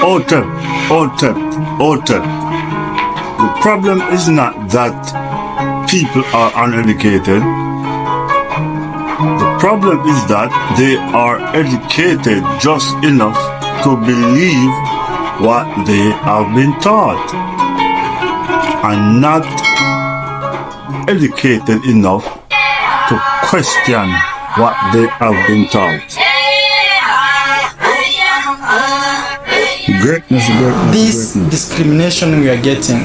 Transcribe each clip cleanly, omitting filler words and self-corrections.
Alter. The problem is not that people are uneducated. The problem is that they are educated just enough to believe what they have been taught and not educated enough to question what they have been taught. Greatness. This discrimination we are getting,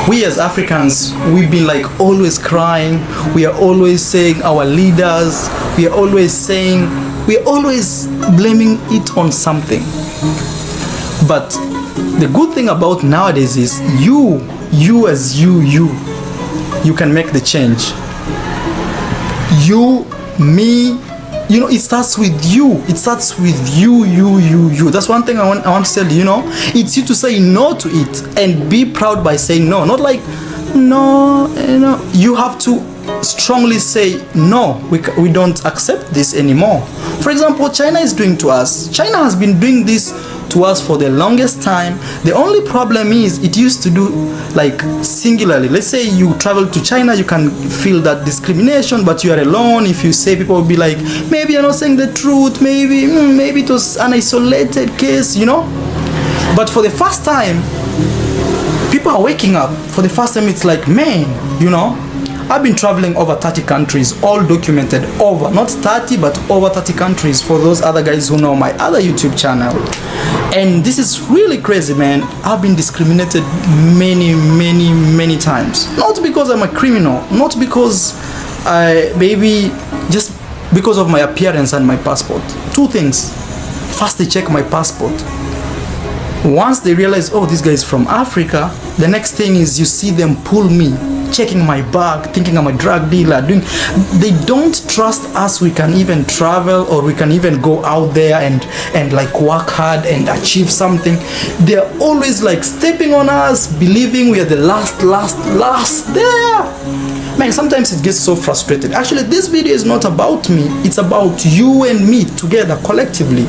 we as Africans, we've been like always crying, we are always saying our leaders, we are always blaming it on something. But the good thing about nowadays is you can make the change. You, me, it starts with you. It starts with you. That's one thing I want to tell you, It's you to say no to it and be proud by saying no. Not like, no, you have to strongly say, no, we don't accept this anymore. For example, China is doing to us. China has been doing this to us for the longest time. The only problem is it used to do like singularly. Let's say you travel to China, you can feel that discrimination, but you are alone. If you say, people will be like, maybe you're not saying the truth, maybe it was an isolated case, But for the first time, people are waking up. For the first time, it's like, man, I've been traveling over 30 countries, all documented, not 30, but over 30 countries for those other guys who know my other YouTube channel. And this is really crazy, man. I've been discriminated many times. Not because I'm a criminal, not because just because of my appearance and my passport. Two things. First, they check my passport. Once they realize, oh, this guy is from Africa, the next thing is you see them pull me, checking my bag, thinking I'm a drug dealer. They don't trust us. We can even travel, or we can even go out there and like work hard and achieve something. They're always like stepping on us, believing we are the last there. Man, sometimes it gets so frustrated. Actually, this video is not about me. It's about you and me together, collectively.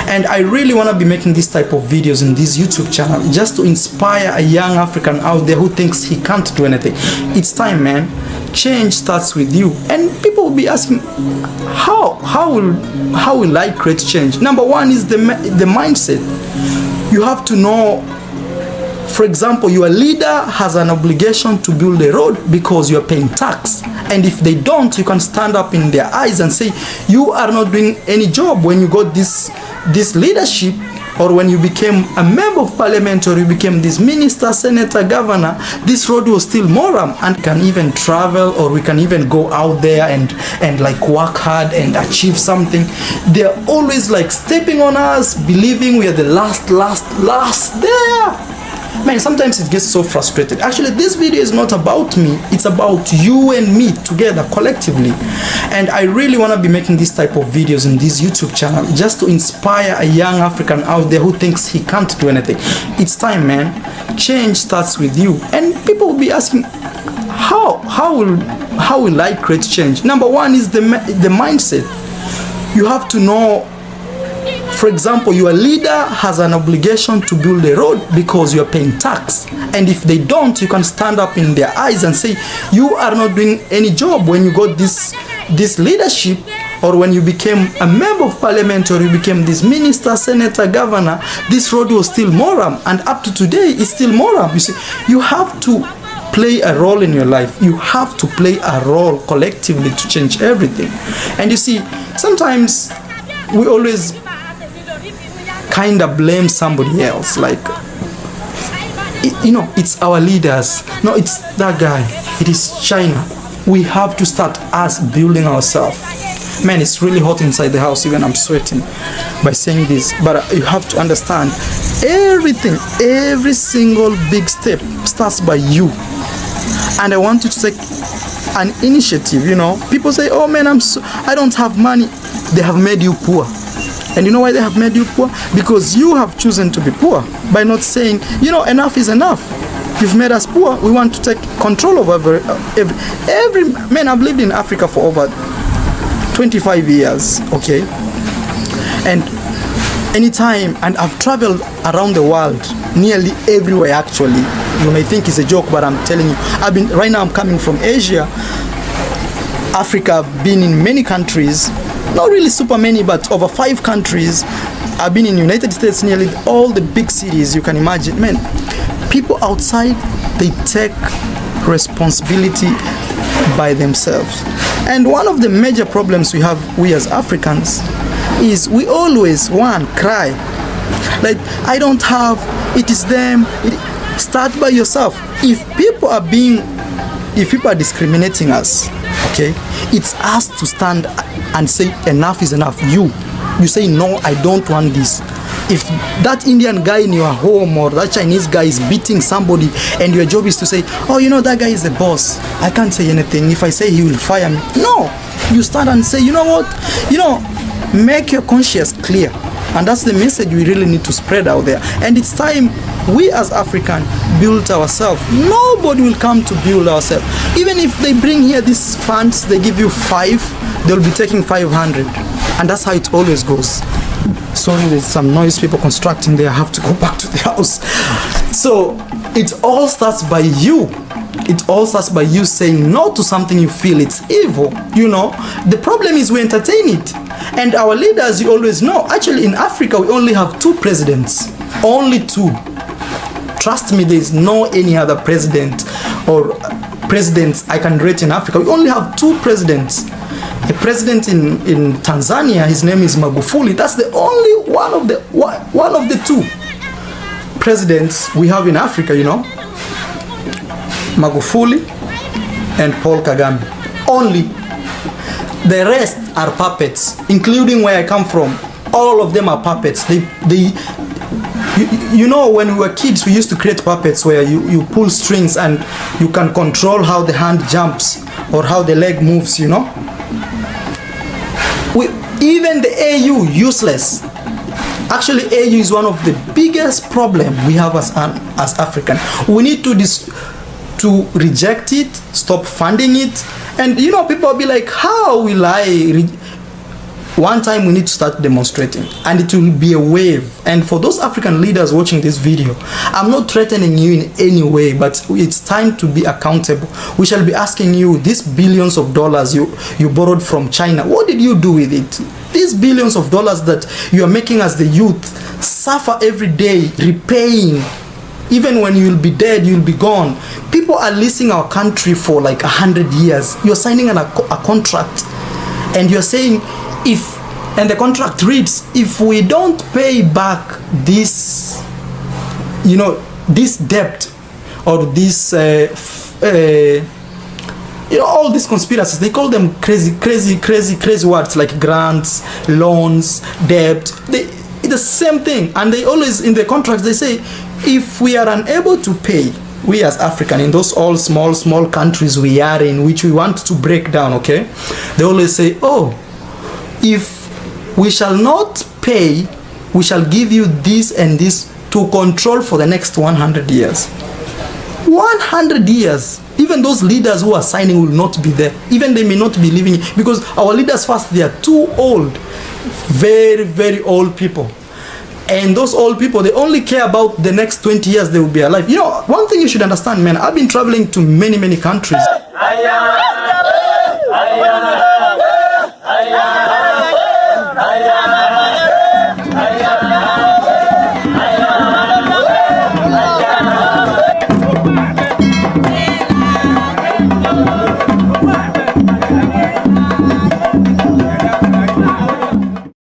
And I really want to be making this type of videos in this YouTube channel just to inspire a young African out there who thinks he can't do anything. It's time, man. Change starts with you. And people will be asking, how will I create change? Number one is the mindset. You have to know. For example, your leader has an obligation to build a road because you are paying tax. And if they don't, you can stand up in their eyes and say, you are not doing any job. When you got this leadership, or when you became a member of parliament, or you became this minister, senator, governor, this road was still moram, and can even travel, or we can even go out there and like work hard and achieve something. They're always like stepping on us, believing we are the last there. Man, sometimes it gets so frustrated. Actually, this video is not about me. It's about you and me together, collectively. And I really want to be making this type of videos in this YouTube channel just to inspire a young African out there who thinks he can't do anything. It's time, man. Change starts with you. And people will be asking, how will I create change? Number one is the mindset. You have to know. For example, your leader has an obligation to build a road because you are paying tax. And if they don't, you can stand up in their eyes and say, you are not doing any job. When you got this leadership, or when you became a member of parliament, or you became this minister, senator, governor, this road was still moram. And up to today, it's still moram. You see, you have to play a role in your life. You have to play a role collectively to change everything. And you see, sometimes we always kind of blame somebody else, like, it's our leaders. No, it's that guy. It is China. We have to start us building ourselves. Man, it's really hot inside the house. Even I'm sweating by saying this. But you have to understand, everything, every single big step starts by you. And I want you to take an initiative. People say, oh man, I don't have money. They have made you poor. And you know why they have made you poor? Because you have chosen to be poor by not saying, enough is enough. You've made us poor. We want to take control over every man. I've lived in Africa for over 25 years, okay? And anytime, and I've traveled around the world, nearly everywhere actually. You may think it's a joke, but I'm telling you, right now I'm coming from Asia, Africa. I've been in many countries, not really super many, but over 5 countries. I've been in United States, nearly all the big cities you can imagine. Man, people outside, they take responsibility by themselves. And one of the major problems we as Africans is we always cry like, I don't have, it is them. Start by yourself. If people are discriminating us, okay, it's us to stand and say enough is enough. You say no, I don't want this. If that Indian guy in your home or that Chinese guy is beating somebody and your job is to say, oh, you know, that guy is the boss, I can't say anything. If I say, he will fire me. No, you stand and say, you know what, make your conscience clear. And that's the message we really need to spread out there. And it's time we as Africans build ourselves. Nobody will come to build ourselves. Even if they bring here these funds, they give you 5, they'll be taking 500. And that's how it always goes. Sorry, there's some noise, people constructing there. I have to go back to the house. So it all starts by you. It all starts by you saying no to something you feel it's evil. The problem is we entertain it. And our leaders, you always know, actually in Africa, we only have 2 presidents. Only 2. Trust me, there is no any other president or presidents I can rate in Africa. We only have 2 presidents. A president in Tanzania, his name is Magufuli. That's the only one of the 2 presidents we have in Africa, Magufuli and Paul Kagame. Only. The rest are puppets, including where I come from. All of them are puppets. When we were kids, we used to create puppets where you pull strings and you can control how the hand jumps or how the leg moves, Even the AU, useless. Actually, AU is one of the biggest problems we have as African. We need to reject it, stop funding it. And people will be like, how will I? One time we need to start demonstrating, and it will be a wave. And for those African leaders watching this video, I'm not threatening you in any way, but it's time to be accountable. We shall be asking you, these billions of dollars you borrowed from China, what did you do with it? These billions of dollars that you are making as the youth suffer every day repaying. Even when you'll be dead, you'll be gone. People are leasing our country for like 100 years. You're signing a contract and you're saying, and the contract reads, if we don't pay back this, this debt or this, all these conspiracies, they call them crazy words like grants, loans, debt. It's the same thing. And they always, in the contracts, they say, if we are unable to pay, we as African, in those all small countries we are in, which we want to break down, okay? They always say, oh, if we shall not pay, we shall give you this and this to control for the next 100 years. 100 years. Even those leaders who are signing will not be there. Even they may not be living, because our leaders first, they are too old. Very, very old people. And those old people, they only care about the next 20 years they will be alive. One thing you should understand, man, I've been traveling to many countries.